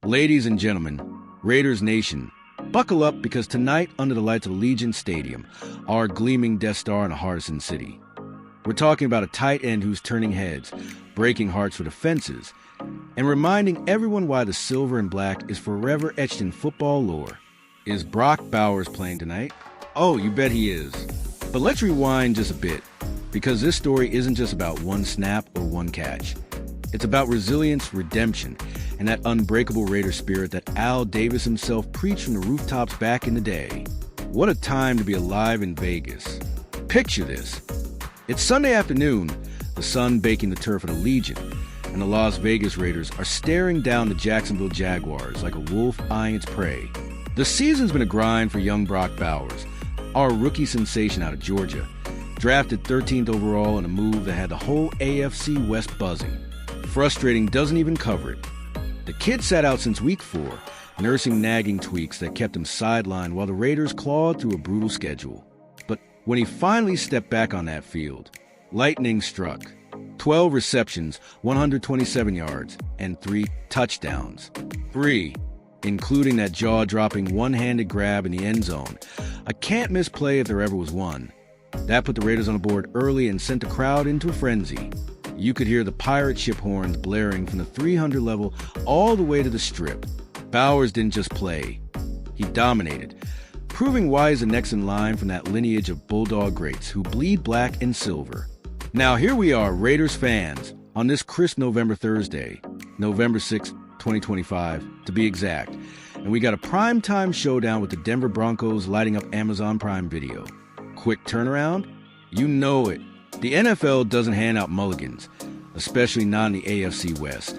Ladies and gentlemen, Raiders Nation, buckle up because tonight, under the lights of Allegiant Stadium, our gleaming Death Star in Hardison City, we're talking about a tight end who's turning heads, breaking hearts for the fences, and reminding everyone why the silver and black is forever etched in football lore. Is Brock Bowers playing tonight? Oh, you bet he is. But let's rewind just a bit, because this story isn't just about one snap or one catch. It's about resilience, redemption, and that unbreakable Raider spirit that Al Davis himself preached from the rooftops back in the day. What a time to be alive in Vegas. Picture this. It's Sunday afternoon, the sun baking the turf at Allegiant, and the Las Vegas Raiders are staring down the Jacksonville Jaguars like a wolf eyeing its prey. The season's been a grind for young Brock Bowers, our rookie sensation out of Georgia, drafted 13th overall in a move that had the whole AFC West buzzing. Frustrating doesn't even cover it. The kid sat out since week 4, nursing nagging tweaks that kept him sidelined while the Raiders clawed through a brutal schedule. But when he finally stepped back on that field, lightning struck. 12 receptions, 127 yards, and 3 touchdowns. 3, including that jaw-dropping one-handed grab in the end zone. A can't-miss play if there ever was one. That put the Raiders on the board early and sent the crowd into a frenzy. You could hear the pirate ship horns blaring from the 300 level all the way to the strip. Bowers didn't just play. He dominated, proving why he's the next in line from that lineage of Bulldog greats who bleed black and silver. Now here we are, Raiders fans, on this crisp November Thursday, November 6, 2025, to be exact. And we got a primetime showdown with the Denver Broncos lighting up Amazon Prime Video. Quick turnaround? You know it. The NFL doesn't hand out mulligans, especially not in the AFC West,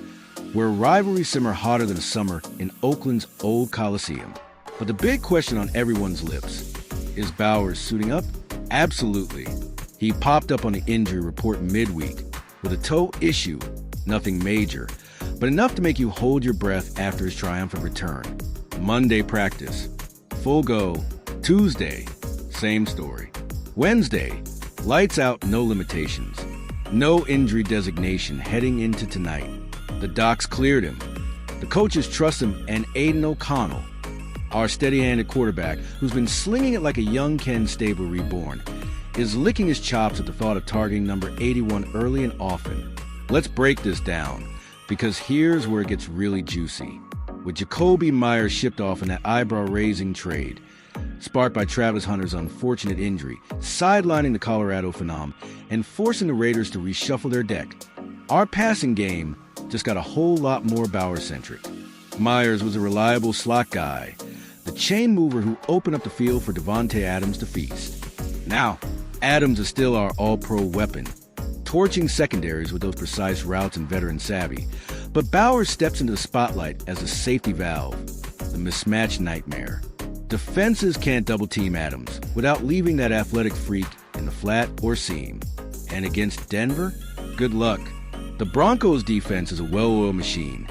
where rivalries simmer hotter than summer in Oakland's old Coliseum. But the big question on everyone's lips, is Bowers suiting up? Absolutely. He popped up on the injury report midweek with a toe issue, nothing major, but enough to make you hold your breath after his triumphant return. Monday practice, full go. Tuesday, same story. Wednesday, lights out, no limitations. No injury designation heading into tonight. The docs cleared him. The coaches trust him, and Aiden O'Connell, our steady-handed quarterback, who's been slinging it like a young Ken Stabler reborn, is licking his chops at the thought of targeting number 81 early and often. Let's break this down, because here's where it gets really juicy. With Jakobi Meyers shipped off in that eyebrow-raising trade, sparked by Travis Hunter's unfortunate injury, sidelining the Colorado Phenom, and forcing the Raiders to reshuffle their deck, our passing game just got a whole lot more Bauer-centric. Meyers was a reliable slot guy, the chain mover who opened up the field for Davante Adams to feast. Now, Adams is still our all-pro weapon, torching secondaries with those precise routes and veteran savvy, but Bowers steps into the spotlight as a safety valve, the mismatch nightmare. Defenses can't double-team Adams without leaving that athletic freak in the flat or seam. And against Denver, good luck. The Broncos' defense is a well-oiled machine.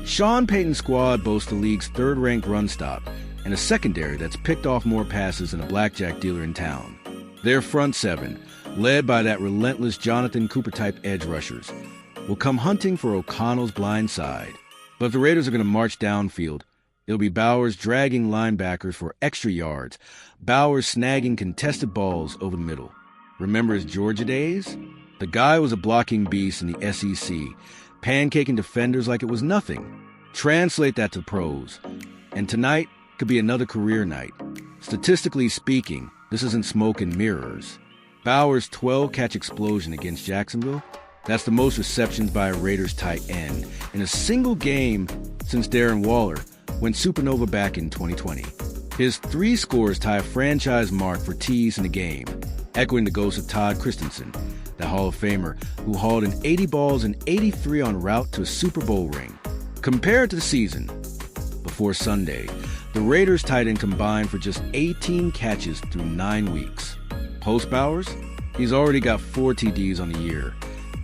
Sean Payton's squad boasts the league's third-ranked run stop and a secondary that's picked off more passes than a blackjack dealer in town. Their front seven, led by that relentless Jonathan Cooper-type edge rushers, will come hunting for O'Connell's blind side. But if the Raiders are going to march downfield, it'll be Bowers dragging linebackers for extra yards, Bowers snagging contested balls over the middle. Remember his Georgia days? The guy was a blocking beast in the SEC, pancaking defenders like it was nothing. Translate that to pros, and tonight could be another career night. Statistically speaking, this isn't smoke and mirrors. Bowers' 12-catch explosion against Jacksonville, that's the most receptions by a Raiders tight end in a single game since Darren Waller went supernova back in 2020. His 3 scores tie a franchise mark for TDs in the game, echoing the ghost of Todd Christensen, the Hall of Famer who hauled in 80 balls and 83 en route to a Super Bowl ring. Compared to the season before Sunday, the Raiders tight end combined for just 18 catches through 9 weeks. Post Bowers, he's already got 4 TDs on the year,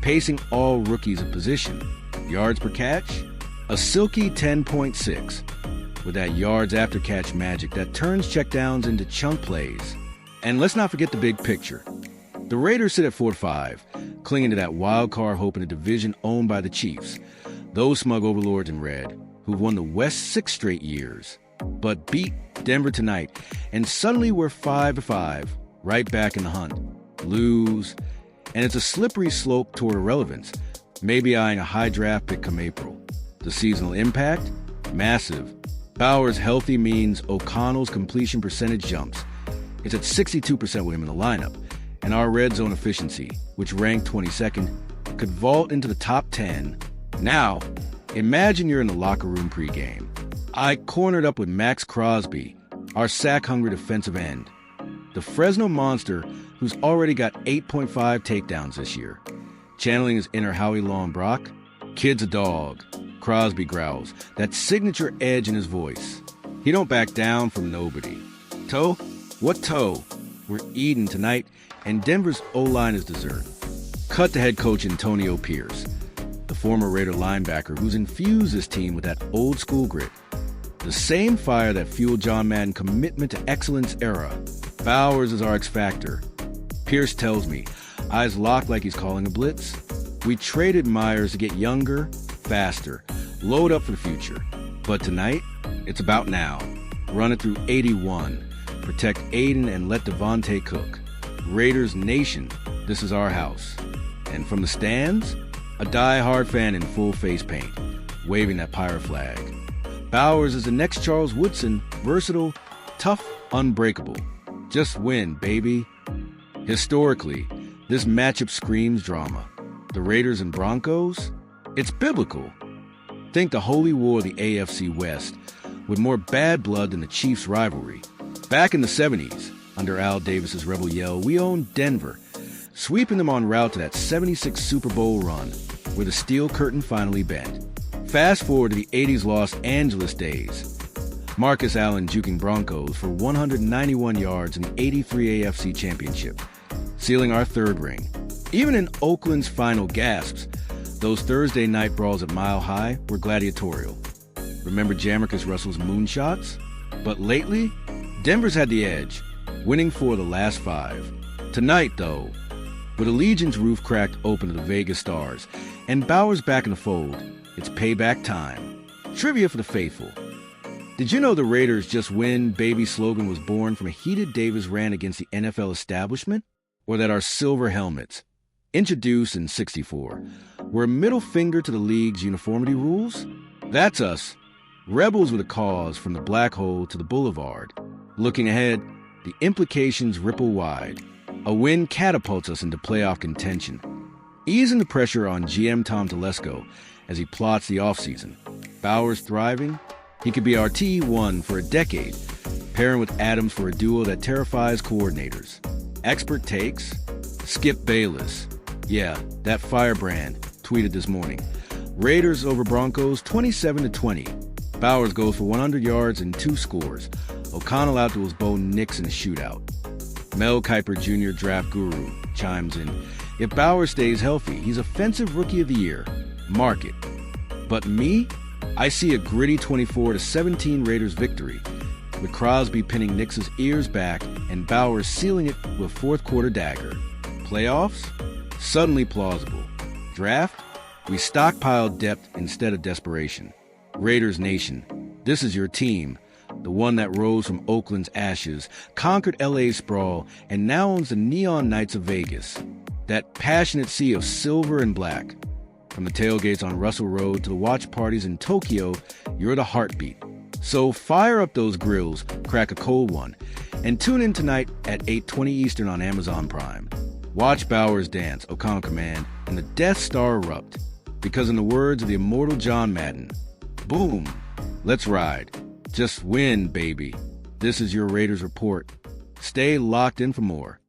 pacing all rookies of position. Yards per catch? A silky 10.6, with that yards after catch magic that turns checkdowns into chunk plays. And let's not forget the big picture. The Raiders sit at 4-5, clinging to that wild card hope in a division owned by the Chiefs, those smug overlords in red, who who've won the West 6 straight years, but beat Denver tonight, and suddenly we're 5-5, right back in the hunt. Lose, and it's a slippery slope toward irrelevance, maybe eyeing a high draft pick come April. The seasonal impact? Massive. Bowers healthy means O'Connell's completion percentage jumps. It's at 62% with him in the lineup, and our red zone efficiency, which ranked 22nd, could vault into the top 10. Now, imagine you're in the locker room pregame. I cornered up with Max Crosby, our sack-hungry defensive end. The Fresno monster who's already got 8.5 takedowns this year. Channeling his inner Howie Long Brock, kid's a dog. Crosby growls, that signature edge in his voice. He don't back down from nobody. Toe? What toe? We're eating tonight, and Denver's O-line is dessert. Cut to head coach Antonio Pierce, the former Raider linebacker who's infused this team with that old-school grit. The same fire that fueled John Madden's commitment to excellence era. Bowers is our X-factor. Pierce tells me, eyes locked like he's calling a blitz. We traded Myers to get younger, faster, load up for the future. But tonight, it's about now. Run it through 81. Protect Aiden and let Devontae cook. Raiders Nation, this is our house. And from the stands, a die-hard fan in full face paint, waving that pirate flag. Bowers is the next Charles Woodson, versatile, tough, unbreakable. Just win, baby. Historically, this matchup screams drama. The Raiders and Broncos? It's biblical. Think the holy war of the AFC West, with more bad blood than the Chiefs' rivalry. Back in the 70s, under Al Davis's Rebel Yell, we owned Denver, sweeping them en route to that 76 Super Bowl run, where the steel curtain finally bent. Fast forward to the 80s Los Angeles days. Marcus Allen juking Broncos for 191 yards in the 83 AFC Championship, sealing our third ring. Even in Oakland's final gasps, those Thursday night brawls at Mile High were gladiatorial. Remember Jamarcus Russell's moonshots? But lately, Denver's had the edge, winning 4 of the last 5. Tonight, though, with Allegiant's roof cracked open to the Vegas stars, and Bowers back in the fold, it's payback time. Trivia for the faithful. Did you know the Raiders Just Win baby slogan was born from a heated Davis rant against the NFL establishment? Or that our silver helmets, introduced in '64, were a middle finger to the league's uniformity rules? That's us, rebels with a cause from the black hole to the boulevard. Looking ahead, the implications ripple wide. A win catapults us into playoff contention, easing the pressure on GM Tom Telesco as he plots the offseason. Bowers thriving, he could be our T1 for a decade, pairing with Adams for a duo that terrifies coordinators. Expert takes, Skip Bayless. Yeah, that firebrand tweeted this morning. Raiders over Broncos 27-20. Bowers goes for 100 yards and 2 scores. O'Connell outduels Bo Nix in a shootout. Mel Kiper Jr., draft guru, chimes in. If Bowers stays healthy, he's Offensive Rookie of the Year. Mark it. But me? I see a gritty 24-17 Raiders victory, with Crosby pinning Nix's ears back and Bowers sealing it with a fourth-quarter dagger. Playoffs? Suddenly plausible. Draft? We stockpiled depth instead of desperation. Raiders Nation, this is your team, the one that rose from Oakland's ashes, conquered LA's sprawl, and now owns the Neon Knights of Vegas. That passionate sea of silver and black. From the tailgates on Russell Road to the watch parties in Tokyo, you're the heartbeat. So fire up those grills, crack a cold one, and tune in tonight at 8:20 Eastern on Amazon Prime. Watch Bowers dance, O'Connell command, and the Death Star erupt. Because in the words of the immortal John Madden, boom, let's ride. Just win, baby. This is your Raiders Report. Stay locked in for more.